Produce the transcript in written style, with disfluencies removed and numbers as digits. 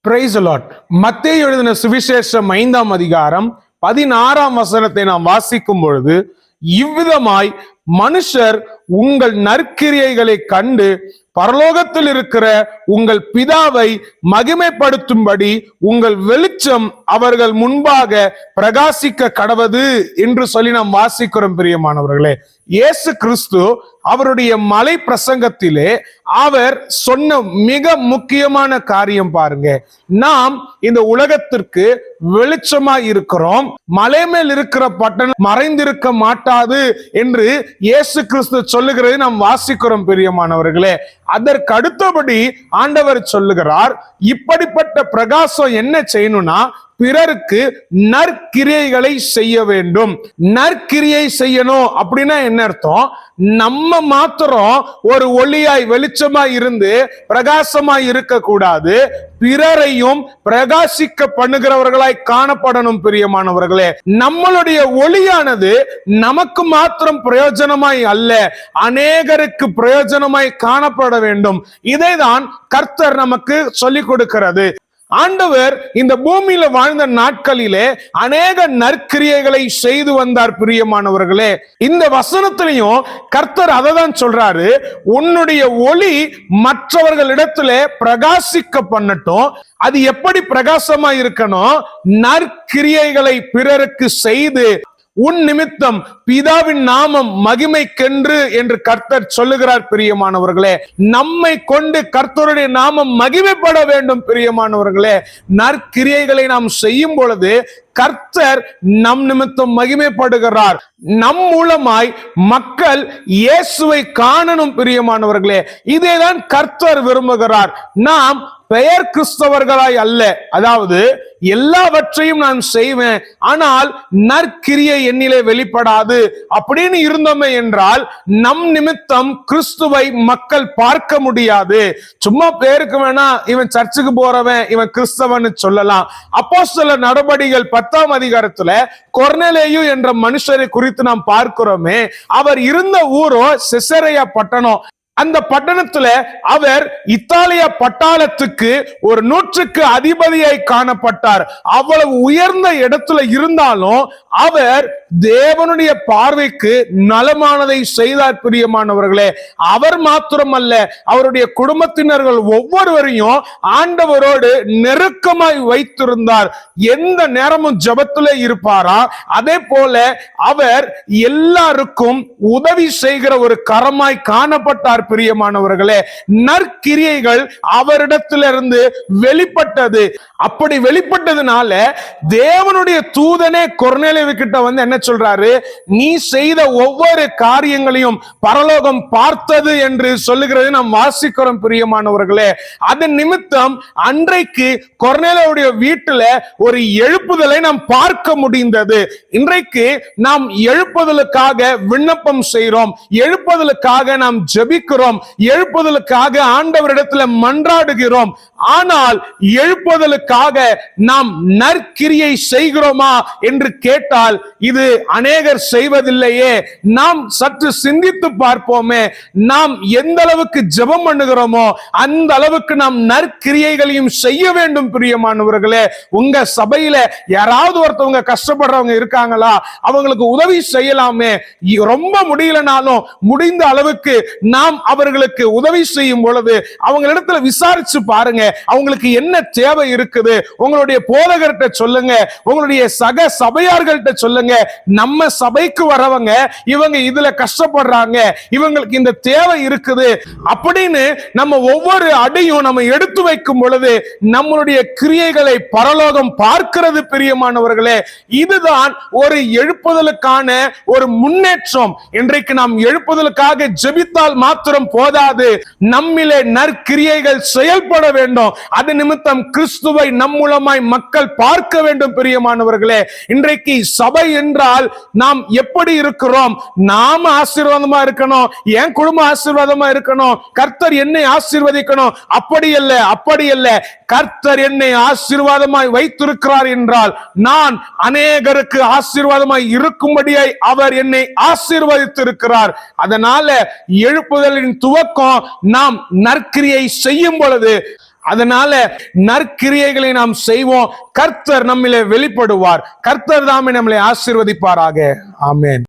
Praise the Lord. மத்தேயு எழுதின சுவிசேஷம் 5ஆம் அதிகாரம் 16ஆம் வசனத்தை நாம் வாசிக்கும் பொழுது, இவ்விதமாய் மனுஷர் உங்கள் நற்கிரியைகளை கண்டு பரலோகத்தில் இருக்கிற உங்கள் பிதாவை மகிமைப்படுத்தும்படி உங்கள் வெளிச்சம் அவர்கள் முன்பாக பிரகாசிக்க கடவது என்று சொல்லி நாம் வாசிக்கிறோம். பிரியமானவர்களே, இயேசு கிறிஸ்து அவருடைய மலை பிரசங்கத்திலே அவர் சொன்ன மிக முக்கியமான காரியம் பாருங்க. நாம் இந்த உலகத்திற்கு வெளிச்சமாய் இருக்கிறோம். மலை மேல் இருக்கிற பட்டணம் மறைந்திருக்க மாட்டாது என்று இயேசு கிறிஸ்து சொல்லுகிறதை நாம் வாசிக்கிறோம். பிரியமானவர்களே, அதற்கு அடுத்தபடி ஆண்டவர் சொல்லுகிறார், இப்படிப்பட்ட பிரகாசம் என்ன செய்யணும்னா பிறருக்கு நற்கிரியைகளை செய்ய வேண்டும். நற்கிரியை செய்யணும் அப்படின்னா என்ன அர்த்தம்? நம்ம மாத்திரம் ஒரு ஒளியாய் வெளிச்சமாய் இருந்து பிரகாசமாய் இருக்க கூடாது, பிறரையும் பிரகாசிக்க பண்ணுகிறவர்களாய் காணப்படணும். பிரியமானவர்களே, நம்மளுடைய ஒளியானது நமக்கு மாத்திரம் பிரயோஜனமாய் அல்ல, அநேகருக்கு பிரயோஜனமாய் காணப்பட வேண்டும். இதைதான் கர்த்தர் நமக்கு சொல்லிக் கொடுக்கிறது. ஆண்டவர் இந்த பூமியில வாழ்ந்த நாட்களிலே அநேக நற்கிரியைகளை செய்து வந்தார். பிரியமானவர்களே, இந்த வசனத்திலையும் கர்த்தர் அதை தான் சொல்றாரு, உன்னுடைய ஒளி மற்றவர்களிடத்திலே பிரகாசிக்க பண்ணட்டும். அது எப்படி பிரகாசமா இருக்கணும்? நற்கிரியைகளை பிறருக்கு செய்து உன் நிமித்தம் பிதாவின் நாமம் மகிமைக்கென்று என்று கர்த்தர் சொல்லுகிறார். பிரியமானவர்களே, நம்மை கொண்டு கர்த்தருடைய நாமம் மகிமைப்பட வேண்டும். பிரியமானவர்களே, நற்கிரியைகளை நாம் செய்யும் பொழுது கர்த்தர் நம் நிமித்தம் மகிமைப்படுகிறார். நம் மூலமாய் மக்கள் இயேசுவை காணணும். பிரியமானவர்களே, இதைதான் கர்த்தர் விரும்புகிறார். நாம் பெயர் கிறிஸ்தவர்களாய் அல்ல, அதாவது எல்லாவற்றையும் நான் செய்வேன் ஆனால் நற்கிரியை என்னிலே வெளிப்படாது அப்படின்னு இருந்தோமே என்றால் நம் நிமித்தம் கிறிஸ்துவை மக்கள் பார்க்க முடியாது. சும்மா பேருக்கு வேணா இவன் சர்ச்சுக்கு போறவன், இவன் கிறிஸ்தவன் சொல்லலாம். அப்போஸ்தலர் நடபடிகள் 10ஆம் அதிகாரத்துல கொர்நேலியு என்ற மனுஷரை குறித்து நாம் பார்க்கிறோமே. அவர் இருந்த ஊரோ செசரியா பட்டணம். அந்த பட்டணத்துல அவர் இத்தாலிய பட்டாளத்துக்கு ஒரு 100க்கு அதிபதியாய் காணப்பட்டார். அவ்வளவு உயர்ந்த இடத்துல இருந்தாலும் அவர் தேவனுடைய பார்வைக்கு நலமானதை செய்தார். பிரியமானவர்களே, அவர் மாத்திரமல்ல, அவருடைய குடும்பத்தினர்கள் ஒவ்வொருவரையும் ஆண்டவரோடு நெருக்கமாய் வைத்திருந்தார். எந்த நேரமும் ஜெபத்திலே இருப்பாரா. அதே போல அவர் எல்லாருக்கும் உதவி செய்கிற ஒரு கரமாய் காணப்பட்டார். பிரியமானவர்களே, நற்கிரியைகள் அவரிடத்திலிருந்து வெளிப்பட்டது. அப்படி வெளிப்பட்டதுனால தேவனுடைய தூதனே கொர்நேலியு கிட்ட வந்து என்ன சொல்றாரு? நீ செய்த ஒவ்வொரு காரியங்களையும் பரலோகம் பார்த்தது என்று சொல்லுகிறது நாம் வாசிக்கிறோம். பிரியமானவர்களே, அதன் நிமித்தம் அன்றைக்கு கொர்நேலியுடைய வீட்டுல ஒரு எழுப்புதலை நாம் பார்க்க முடிந்தது. இன்றைக்கு நாம் எழுப்புதலுக்காக விண்ணப்பம் செய்கிறோம், எழுப்புதலுக்காக நாம் ஜெபிக்கிறோம், எழுப்புதலுக்காக ஆண்டவரிடத்தில் மன்றாடுகிறோம். ஆனால் எழுப்புதலுக்காக நாம் நற்கிரியை செய்கிறோமா என்று கேட்டால் இது அநேகர் செய்வதில்லையே. நாம் சற்று சிந்தித்து பார்ப்போமே. நாம் எந்த அளவுக்கு ஜெபம் பண்ணுகிறோமோ அந்த அளவுக்கு நாம் நற்கிரியைகளையும் செய்ய வேண்டும். பிரியமானவர்களே, உங்க சபையில யாராவது ஒருத்தவங்க கஷ்டப்படுறவங்க இருக்காங்களா? அவங்களுக்கு உதவி செய்யலாமே. ரொம்ப முடியலனாலும் முடிந்த அளவுக்கு நாம் அவர்களுக்கு உதவி செய்யும் பொழுது அவங்களிடத்துல விசாரிச்சு பாருங்க, அவங்களுக்கு என்ன தேவை இருக்குது. உங்களுடைய போதகர்கிட்ட சொல்லுங்க, உங்களுடைய சக சபையார்கள்ட்ட சொல்லுங்க, நம்ம சபைக்கு வரவங்க இவங்க இதுல கஷ்டப்படுறாங்க, இவங்களுக்கு இந்த தேவை இருக்குது அப்படின்னு நம்ம ஒவ்வொரு அடியும் நம்ம எடுத்து வைக்கும் பொழுது நம்மளுடைய கிரியைகளை பரலோகம் பார்க்கிறது. பிரியமானவர்களே, இதுதான் ஒரு எழுப்புதலுக்கான ஒரு முன்னேற்றம். இன்றைக்கு நாம் எழுப்புதலுக்காக ஜெபித்தால் மாத்திரம் போதாது, நம்மிலே நற்கிரியைகள் செயல்பட வேண்டும். அது நிமித்தம் கிறிஸ்துவை நம் மூலமாய் மக்கள் பார்க்க வேண்டும். பிரியமானவர்களே, இன்றைக்கு சபை என்றால் நாம் எப்படி இருக்கிறோம்? நாம ஆசீர்வாதமா இருக்கணும், என் குடும்பம் ஆசீர்வாதமா இருக்கணும், கர்த்தர் என்னை ஆசீர்வதிக்கணும். அப்படி அல்ல, அப்படி அல்ல. கர்த்தர் என்னை ஆசீர்வாதமாய் வைத்திருக்கிறார் என்றால் நான் அநேகருக்கு ஆசீர்வாதமாய் இருக்கும்படியாய் அவர் என்னை ஆசீர்வதித்திருக்கிறார். அதனால எழுப்புதலின் துவக்கம் நாம் நற்கிரியை செய்யும் பொழுது அதனால நற்கிரியைகளை நாம் செய்வோம். கர்த்தர் நம்மிலே வெளிப்படுவார். கர்த்தர் தாமே நம்மளை ஆசீர்வதிப்பாராக. ஆமென்.